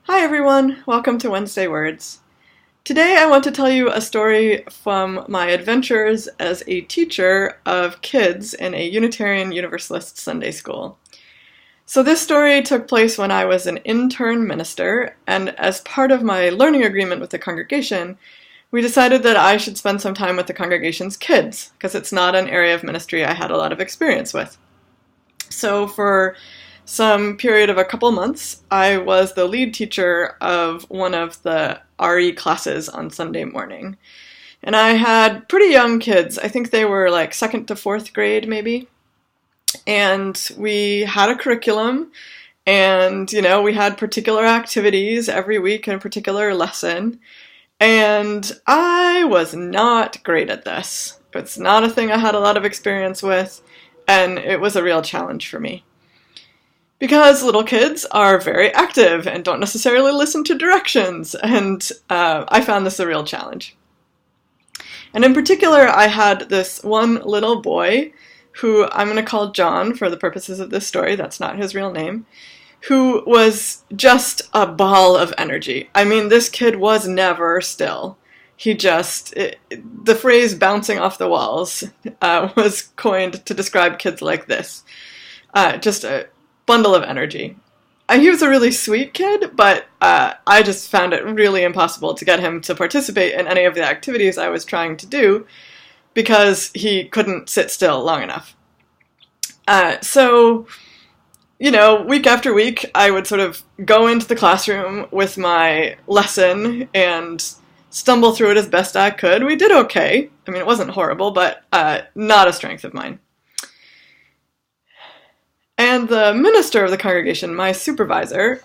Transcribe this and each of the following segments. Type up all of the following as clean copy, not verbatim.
Hi everyone, welcome to Wednesday Words. Today I want to tell you a story from my adventures as a teacher of kids in a Unitarian Universalist Sunday school. So this story took place when I was an intern minister, and as part of my learning agreement with the congregation, we decided that I should spend some time with the congregation's kids, because it's not an area of ministry I had a lot of experience with. So for some period of a couple months, I was the lead teacher of one of the RE classes on Sunday morning. And I had pretty young kids. I think they were like 2nd to 4th grade maybe. And we had a curriculum and, we had particular activities every week in a particular lesson. And I was not great at this. It's not a thing I had a lot of experience with, and it was a real challenge for me. Because little kids are very active and don't necessarily listen to directions, and I found this a real challenge. And in particular, I had this one little boy, who I'm going to call John for the purposes of this story, that's not his real name, who was just a ball of energy. I mean, this kid was never still. The phrase bouncing off the walls was coined to describe kids like this. Just a bundle of energy. He was a really sweet kid, but I just found it really impossible to get him to participate in any of the activities I was trying to do because he couldn't sit still long enough. So, week after week, I would sort of go into the classroom with my lesson and stumble through it as best I could. We did okay. I mean, it wasn't horrible, but not a strength of mine. And the minister of the congregation, my supervisor,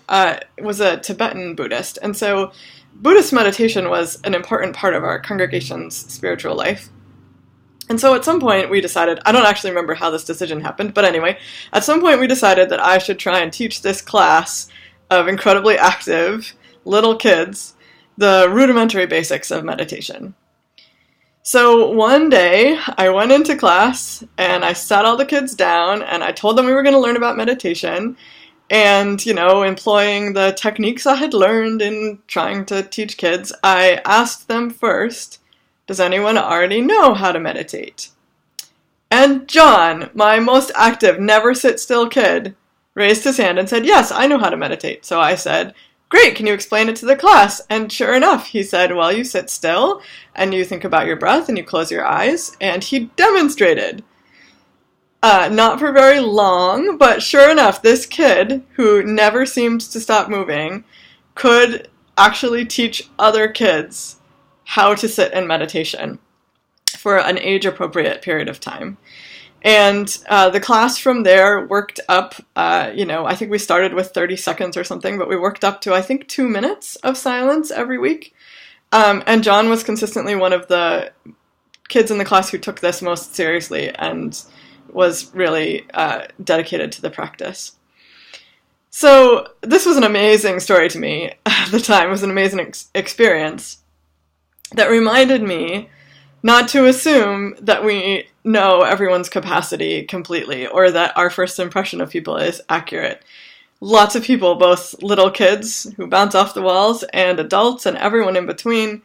was a Tibetan Buddhist. And so Buddhist meditation was an important part of our congregation's spiritual life. And so at some point we decided, I don't actually remember how this decision happened, but anyway, at some point we decided that I should try and teach this class of incredibly active little kids the rudimentary basics of meditation. So one day, I went into class, and I sat all the kids down, and I told them we were going to learn about meditation, and, employing the techniques I had learned in trying to teach kids, I asked them first, does anyone already know how to meditate? And John, my most active, never sit still kid, raised his hand and said, yes, I know how to meditate. So I said, great, can you explain it to the class? And sure enough, he said, well, you sit still, and you think about your breath, and you close your eyes, and he demonstrated. Not for very long, but sure enough, this kid, who never seemed to stop moving, could actually teach other kids how to sit in meditation for an age-appropriate period of time. And the class from there worked up, I think we started with 30 seconds or something, but we worked up to, 2 minutes of silence every week. And John was consistently one of the kids in the class who took this most seriously and was really dedicated to the practice. So this was an amazing story to me at the time. It was an amazing experience that reminded me not to assume that we know everyone's capacity completely or that our first impression of people is accurate. Lots of people, both little kids who bounce off the walls and adults and everyone in between,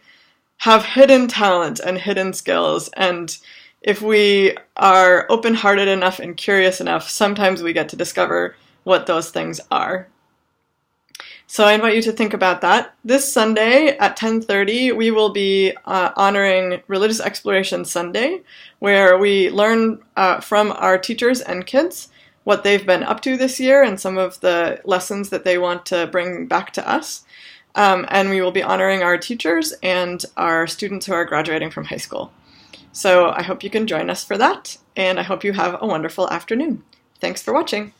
have hidden talent and hidden skills. And if we are open-hearted enough and curious enough, sometimes we get to discover what those things are. So I invite you to think about that. This Sunday at 10:30, we will be honoring Religious Exploration Sunday, where we learn from our teachers and kids what they've been up to this year and some of the lessons that they want to bring back to us. And we will be honoring our teachers and our students who are graduating from high school. So I hope you can join us for that, and I hope you have a wonderful afternoon. Thanks for watching.